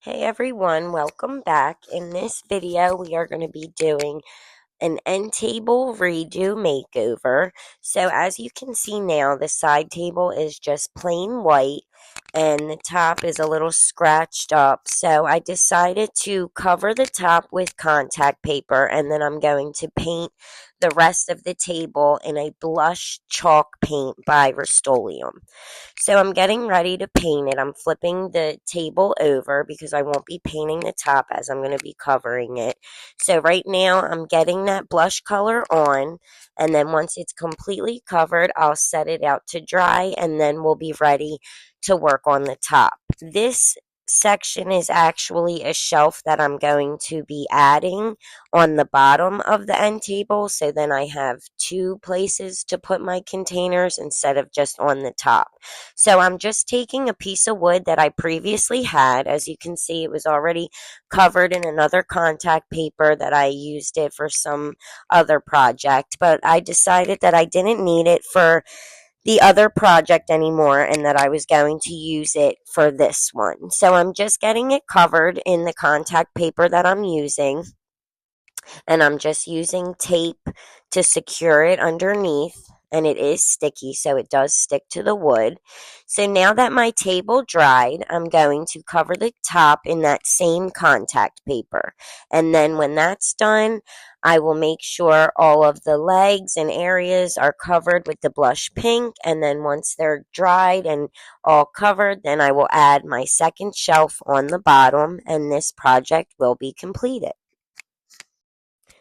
Hey everyone, welcome back. In this video, we are going to be doing an end table redo makeover. So as you can see now, the side table is just plain white and the top is a little scratched up. So I decided to cover the top with contact paper, and then I'm going to paint the rest of the table in a blush chalk paint by Rust-Oleum. So I'm getting ready to paint it. I'm flipping the table over because I won't be painting the top as I'm going to be covering it. So right now I'm getting that blush color on, and then once it's completely covered, I'll set it out to dry, and then we'll be ready to work on the top. This section is actually a shelf that I'm going to be adding on the bottom of the end table, so then I have two places to put my containers instead of just on the top. So I'm just taking a piece of wood that I previously had. As you can see, it was already covered in another contact paper that I used it for some other project, but I decided that I didn't need it for the other project anymore and that I was going to use it for this one. So I'm just getting it covered in the contact paper that I'm using, and I'm just using tape to secure it underneath, and it is sticky, so it does stick to the wood. So now that my table dried, I'm going to cover the top in that same contact paper, and then when that's done, I will make sure all of the legs and areas are covered with the blush pink, and then once they're dried and all covered, then I will add my second shelf on the bottom, and this project will be completed.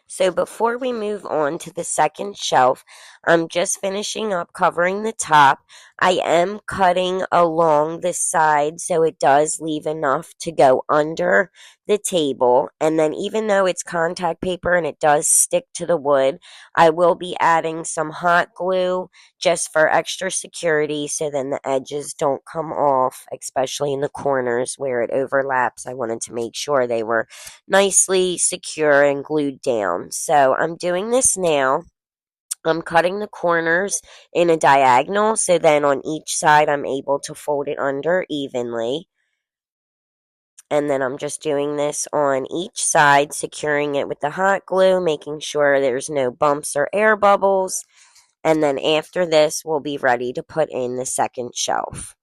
So before we move on to the second shelf, I'm just finishing up covering the top. I am cutting along the side so it does leave enough to go under the table. And then even though it's contact paper and it does stick to the wood, I will be adding some hot glue just for extra security so then the edges don't come off, especially in the corners where it overlaps. I wanted to make sure they were nicely secure and glued down. So I'm doing this now. I'm cutting the corners in a diagonal, so then on each side I'm able to fold it under evenly. And then I'm just doing this on each side, securing it with the hot glue, making sure there's no bumps or air bubbles. And then after this, we'll be ready to put in the second shelf.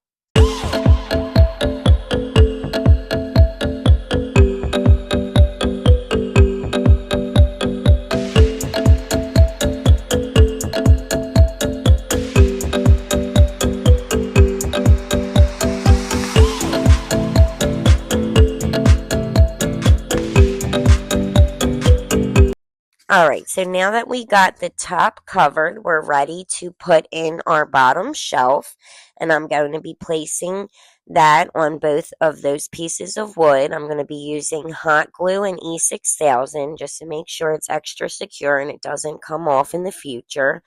Alright, so now that we got the top covered, we're ready to put in our bottom shelf, and I'm going to be placing that on both of those pieces of wood. I'm going to be using hot glue and E6000 just to make sure it's extra secure and it doesn't come off in the future.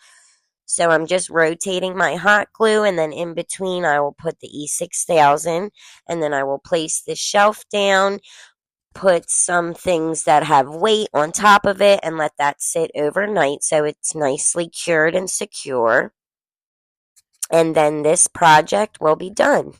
So I'm just rotating my hot glue, and then in between I will put the E6000, and then I will place the shelf down, put some things that have weight on top of it, and let that sit overnight so it's nicely cured and secure. And then this project will be done.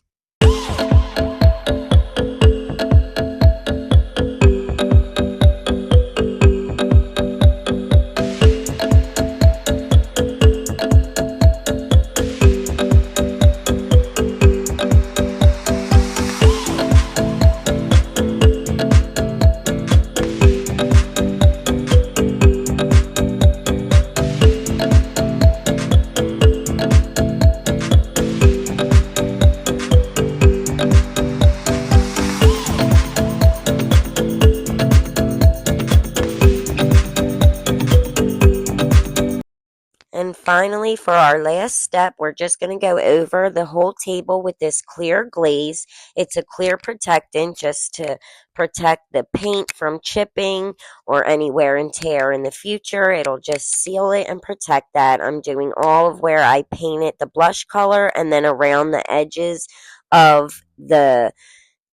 And finally, for our last step, we're just going to go over the whole table with this clear glaze. It's a clear protectant just to protect the paint from chipping or any wear and tear in the future. It'll just seal it and protect that. I'm doing all of where I painted the blush color and then around the edges of the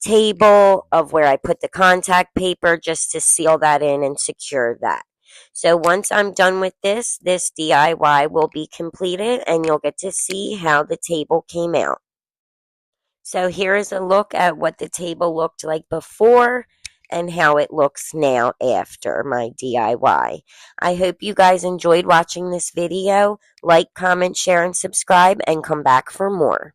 table of where I put the contact paper just to seal that in and secure that. So once I'm done with this DIY will be completed, and you'll get to see how the table came out. So here is a look at what the table looked like before and how it looks now after my DIY. I hope you guys enjoyed watching this video. Like, comment, share, and subscribe, and come back for more.